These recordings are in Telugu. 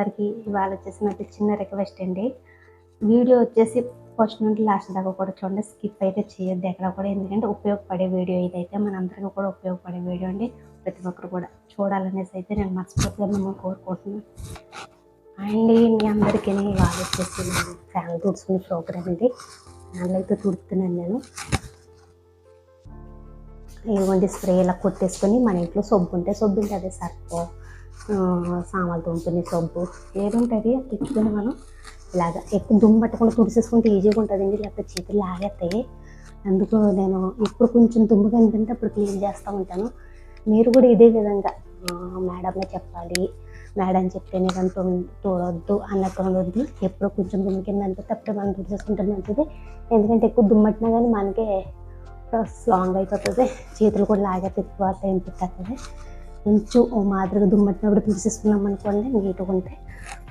అందరికీ ఇవాళ వచ్చేసి నాకు చిన్న రిక్వెస్ట్ అండి. వీడియో వచ్చేసి ఫస్ట్ నుండి లాస్ట్ దాకా కూడా చూడండి, స్కిప్ అయితే చేయొద్దు ఎక్కడ కూడా. ఎందుకంటే ఉపయోగపడే వీడియో ఇదైతే మనందరికీ కూడా ఉపయోగపడే వీడియో అండి. ప్రతి ఒక్కరు కూడా చూడాలనేసి అయితే నేను మనస్ఫూర్తిగా మిమ్మల్ని కోరుకుంటున్నాను. అండ్ మీ అందరికీ ఇవాళ వచ్చేసి నేను ఫ్యాన్ తుడుచుకునే ప్రోగ్రామ్ అండి. ఫ్యాన్లు అయితే తుడుతున్నాను నేను. ఇవ్వండి స్ప్రే ఇలా కొట్టేసుకొని మన ఇంట్లో సబ్బు ఉంటే అదే సర్ఫ్, సామాన్లు తోముకునే సబ్బు ఏది ఉంటుంది అది తెచ్చుకొని మనం ఇలాగ ఎక్కువ దుమ్ము పట్టకుండా తుడిసేసుకుంటే ఈజీగా ఉంటుందండి. లేకపోతే చేతులు లాగేస్తాయి. అందుకు నేను ఇప్పుడు కొంచెం దుమ్ము కనిపింటే అప్పుడు క్లీన్ చేస్తూ ఉంటాను. మీరు కూడా ఇదే విధంగా మేడంగా చెప్పాలి, మేడం చెప్తేనే కానీ తోడొద్దు అన్నట్టు ఉండొద్దు. ఎప్పుడు కొంచెం దుమ్ము కింద అనిపిస్తే అప్పుడే మనం తుడిసేసుకుంటే మంచిది. ఎందుకంటే ఎక్కువ దుమ్ము పట్టినా కానీ మనకే స్ట్రాంగ్ అయిపోతుంది, చేతులు కూడా లాగే ఎక్కువ టైం పెట్టేస్తుంది. కొంచెం ఓ మాదిరిగా దుమ్మట్టినప్పుడు తుడిసేసుకున్నాం అనుకోండి నీట్గా ఉంటాయి.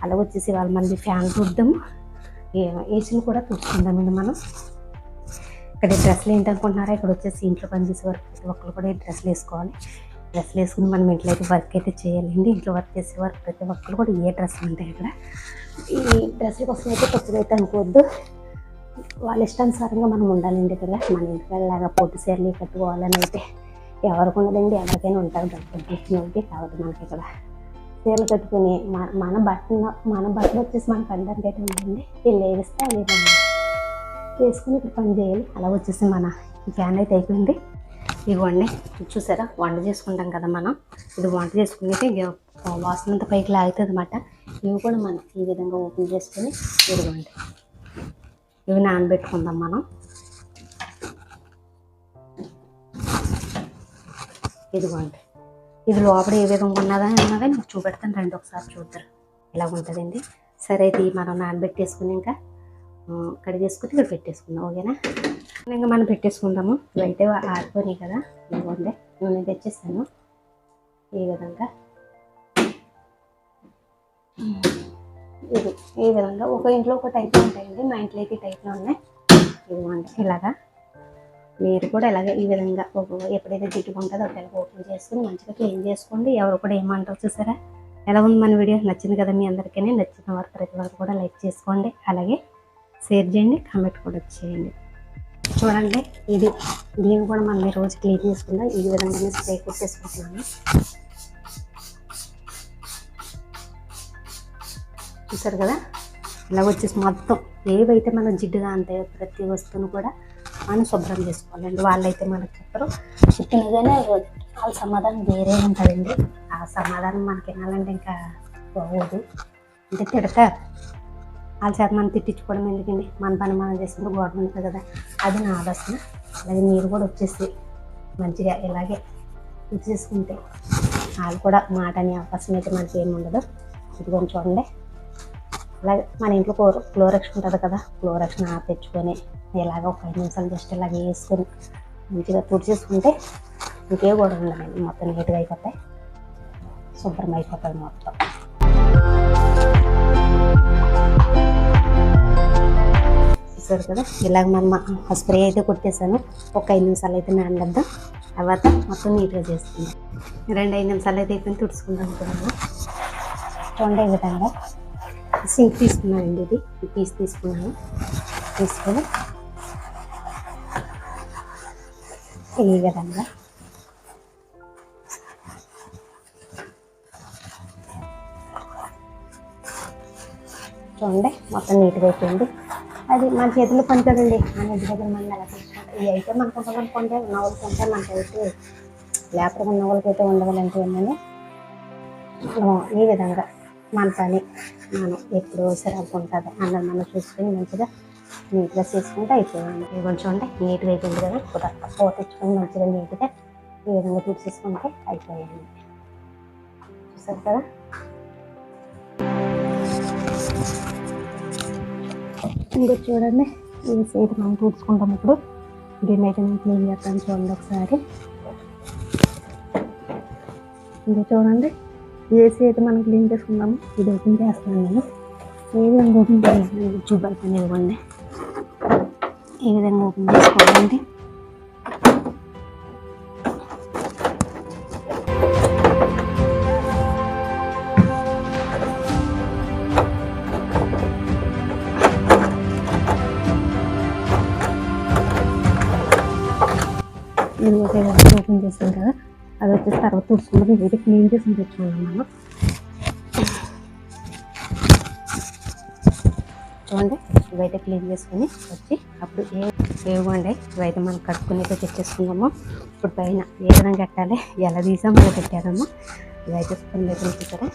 అలా వచ్చేసి వాళ్ళు మనకి ఫ్యాన్ తుడుద్దాము, ఏసీలు కూడా తుడుచుకుందామండి. మనం ఇక్కడ డ్రెస్సులు ఏంటనుకుంటున్నారా, ఇక్కడ వచ్చేసి ఇంట్లో పనిచేసే వరకు ప్రతి ఒక్కరు కూడా ఈ డ్రెస్సులు వేసుకోవాలి. డ్రెస్సులు వేసుకుని మనం ఇంట్లో అయితే వర్క్ అయితే చేయాలండి. ఇంట్లో వర్క్ చేసే వరకు ప్రతి ఒక్కరు కూడా ఏ డ్రెస్సులు ఉంటాయి ఇక్కడ. ఈ డ్రెస్సుల కోసం అయితే తప్పుగా అయితే అనుకోవద్దు, వాళ్ళ ఇష్టానుసారంగా మనం ఉండాలండి కదా. మన ఇంటికి వెళ్ళాగా పొట్టు చీరలు కట్టుకోవాలని అయితే ఎవరికి ఉండదండి, ఎవరికైనా ఉంటారు గట్టించినోడికి. కాబట్టి మనకి ఇక్కడ చీరలు కట్టుకుని మన బట్టలు వచ్చేసి మన కండానికి అయితే ఉందండి. వీళ్ళు ఏడిస్తే అది వేసుకుని ఇక్కడ పని చేయాలి. అలా వచ్చేసి మన ఈ ఫ్యాన్ అయితే అయిపోయింది. ఇవ్వండి చూసారా, వంట చేసుకుంటాం కదా మనం. ఇది వంట చేసుకునేది వాసన అంతా పైకి లాగుతుంది అన్నమాట. ఇవి కూడా మనం ఈ విధంగా ఓపెన్ చేసుకుని ఇదిగోండి ఇవి నానబెట్టుకుందాం మనం. ఇదిగోండి ఇది లోపల ఏ విధంగా ఉన్నదా అన్నది మీకు చూపెడతాను రండి, ఒకసారి చూద్దరు ఇలా ఉంటుందండి. సరే అయితే మనం నానబెట్టేసుకుని ఇంకా కడిగేసుకుని ఇక్కడ పెట్టేసుకుందాం. ఓకేనా, ఇంకా మనం పెట్టేసుకుందాము. ఇవైతే ఆరిపోయినాయి కదా. ఇదిగోండి నూనె తెచ్చేసాను ఈ విధంగా. ఇది ఈ విధంగా ఒక ఇంట్లో ఒక టైప్లో ఉంటాయండి, మా ఇంట్లో అయితే ఈ టైప్లో ఉన్నాయి. ఇదిగోండి ఇలాగా మీరు కూడా ఇలాగే ఈ విధంగా ఎప్పుడైతే జిడ్డుగా ఉంటుందో ఒకవేళ ఓపెన్ చేసుకుని మంచిగా క్లీన్ చేసుకోండి. ఎవరు కూడా ఏమంటారు చూసారా. ఎలా ఉంది మన వీడియో, నచ్చింది కదా మీ అందరికీ. నచ్చిన వారు ప్రతి వారు కూడా లైక్ చేసుకోండి, అలాగే షేర్ చేయండి, కామెంట్ కూడా చేయండి. చూడండి దీన్ని కూడా మనం రోజు క్లీన్ చేసుకుందాం. ఈ విధంగా స్ప్రే కొట్టేసుకుంటున్నాను. చూసారు కదా, ఇలా వచ్చేసి మొత్తం ఏవైతే మనం జిడ్డుగా అంతాయో ప్రతి వస్తువును కూడా మనం శుభ్రం చేసుకోవాలండి. వాళ్ళైతే మనకు చెప్పరు, చెప్పినగానే వాళ్ళ సమాధానం వేరే ఉంటుందండి. ఆ సమాధానం మనకి వినాలంటే ఇంకా బాగోదు, అంటే తిడతారు. వాళ్ళ చేత మనం తిట్టించుకోవడం ఎందుకండి, మన పని మనం చేసుకుంటూ గొడవ ఉంటుంది కదా. అది నా ఆలోచన. అలాగే మీరు కూడా వచ్చేసి మంచిగా ఇలాగే చేసుకుంటే వాళ్ళు కూడా మాట అనే అవకాశం అయితే మనకి ఏమి ఉండదు. ఇదిగోని చూడండి, అలాగే మన ఇంట్లో క్లోరక్స్ ఉంటుంది కదా, క్లోరక్స్ తెచ్చుకొని ఇలాగ ఒక 5 నిమిషాలు జస్ట్ ఇలాగ వేసుకొని మంచిగా తుడిచేసుకుంటే ఇంకే కూడా ఉండదండి. మొత్తం నీట్గా అయిపోతాయి, శుభ్రం అయిపోతుంది మొత్తం. చూసారు కదా, ఇలాగ మనం స్ప్రే అయితే కొట్టేసాను. ఒక 5 నిమిషాలు అయితే నానబెద్దాం, తర్వాత మొత్తం నీట్గా చేసుకుందాం. 2-5 నిమిషాలు అయితే అయిపోయింది, తుడుచుకుందాం అనుకున్నాను. చూడండి ఈ విధంగా సింక్ తీసుకున్నానండి. ఇది పీస్ తీసుకున్నాను. తీసుకొని ఈ విధంగా చూడండి మొత్తం నీట్గా అయిపోయింది. అది మన చేతిలో పని కదండి, మన ఇంటి దగ్గర మనం ఎలా తీసుకుంటాం. ఇవి అయితే మనకు ఉంటుందనుకుంటే నవ్వులు ఉంటే మనకైతే లేకపోతే ఉన్న వాళ్ళకైతే ఉండవాలంటే ఏంటండి. ఈ విధంగా మన పని మనం ఎప్పుడు సరిగ్గుంటుంది అన్నది మనం చూసుకొని మంచిగా నీట్గా చేసుకుంటే అయిపోయింది. ఇవి కొంచెం అంటే నీట్గా అయిపోయింది కదా. తక్కువ తెచ్చుకొని మంచిగా నీట్గా ఈ విధంగా చూసేసుకుంటే అయిపోయింది. చూసారు కదా. ఇంకా చూడండి ఈ సైడ్ మనం చూసుకుంటాం. ఇప్పుడు దీన్ని అయితే నేను క్లీన్ చేస్తాను. చూడండి ఒకసారి. ఇంకా చూడండి ఏసీ అయితే మనం క్లీన్ చేసుకుందాము. ఇది ఓపెన్ చేస్తున్నాను నేను. ఏ విధంగా ఓపెన్ చేయాలి చూపెడతాను. ఇవ్వండి ఈ విధంగా ఓపెన్ చేసుకోవాలండి. ఓపెన్ చేసాం కదా, అది వచ్చేసి తర్వాత తుడుచుకుంటాం. ఇదైతే క్లీన్ చేసి తెచ్చుకున్నాం మనం. చూడండి, ఇవైతే క్లీన్ చేసుకుని వచ్చి అప్పుడు ఏవండి ఇవైతే మనం కడుక్కుని తెచ్చేసుకున్నాము. ఇప్పుడు పైన ఏ విధంగా కట్టాలి, ఎలా తీసామో అలా పెట్టాము. ఇవైతే స్పూన్ దగ్గర చూసారా,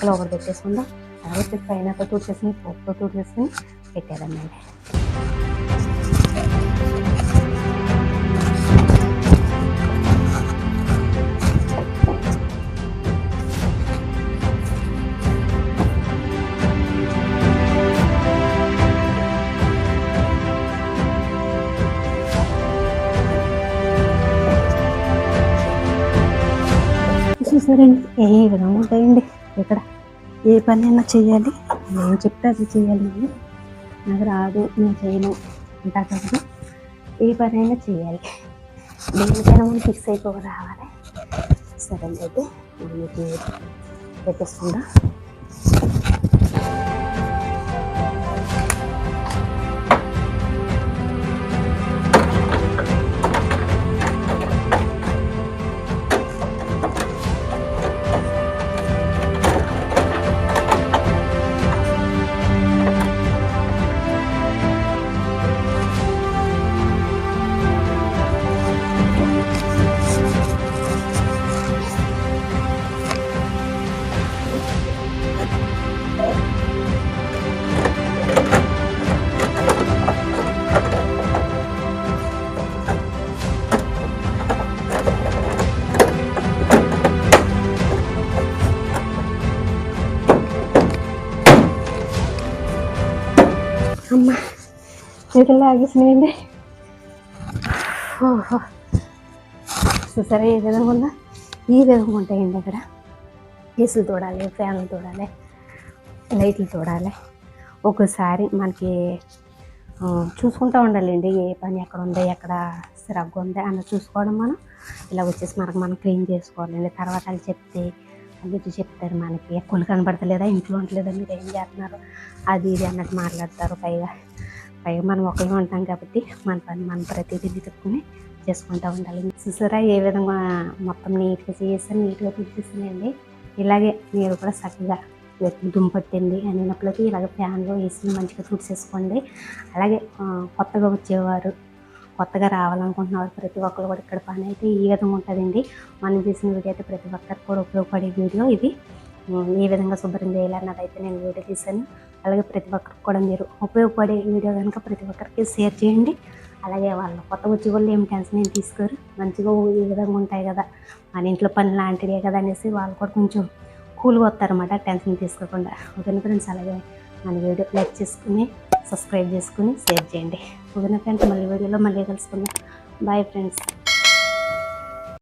లోపల పెట్టేసుకుందాం. తర్వాత పైన తుడిచేసుకుని పొప్పుతో తుడిచేసుకుని పెట్టారన్నమాట. చూసారండి ఏ విధంగా ఉంటాయండి. ఇక్కడ ఏ పని అయినా చేయాలి, నేను చెప్తే అది చేయాలి. నాకు రాదు, నేను చేయను అంటా కదా, ఏ పని అయినా చేయాలి. దేనికైనా మనం ఫిక్స్ అయిపోయి రావాలి. సరే అయితే మీకు పెట్టేసుకుందా. అమ్మ చేతుల్లో ఆగేసినాయండి. ఓహో, చూసారా ఏ విధంగా ఉందా, ఈ విధంగా ఉంటాయండి. అక్కడ ఏసులు తోడాలి, ఫ్యాన్లు తోడాలి, లైట్లు తోడాలి. ఒక్కోసారి మనకి చూసుకుంటూ ఉండాలండి, ఏ పని ఎక్కడ ఉందో, ఎక్కడ సిరగ్గా ఉందో అన్న చూసుకోవడం. మనం ఇలా వచ్చేసి మనం క్లీన్ చేసుకోవాలండి. తర్వాత వాళ్ళు చెప్తే వాళ్ళు చెప్తారు మనకి, ఎక్కువ కనబడతలేదా, ఇంట్లో ఉండలేదా, మీరు ఏం చేస్తున్నారు, అది ఇది అన్నట్టు మాట్లాడతారు. పైగా మనం ఒకళ్ళు ఉంటాం కాబట్టి మన పని మనం ప్రతిదీ తిట్టుకుని చేసుకుంటూ ఉండాలి. చూసారా ఏ విధంగా మొత్తం నీట్గా చేసి నీట్గా తీసేసిందండి. ఇలాగే మీరు కూడా చక్కగా దుంపట్టింది అన్నప్పులకి ఇలాగ ఫ్యాన్లో వేసి మంచిగా తుడిచేసుకోండి. అలాగే కొత్తగా వచ్చేవారు, కొత్తగా రావాలనుకుంటున్నవారు ప్రతి ఒక్కరు కూడా ఇక్కడ పని అయితే ఈ విధంగా ఉంటుందండి. మనం చేసిన వీడియో అయితే ప్రతి ఒక్కరికి కూడా ఉపయోగపడే వీడియో ఇది. ఏ విధంగా శుభ్రం చేయాలన్నది అయితే నేను వీడియో తీశాను. అలాగే ప్రతి ఒక్కరికి కూడా మీరు ఉపయోగపడే వీడియో కనుక ప్రతి ఒక్కరికి షేర్ చేయండి. అలాగే వాళ్ళు కొత్త వచ్చి వాళ్ళు ఏం టెన్షన్ ఏం తీసుకోరు, మంచిగా ఈ విధంగా ఉంటాయి కదా, మన ఇంట్లో పని లాంటిదే కదా అనేసి వాళ్ళు కూడా కొంచెం కూల్గా వస్తారన్నమాట, టెన్షన్ తీసుకోకుండా. ఓకేనా ఫ్రెండ్స్, అలాగే మన వీడియో లైక్ చేసుకుని సబ్స్క్రైబ్ చేసుకుని షేర్ చేయండి. ఓకేనా ఫ్రెండ్స్, మళ్ళీ వీడియోలో మళ్ళీ కలుసుకుందాం. Bye friends.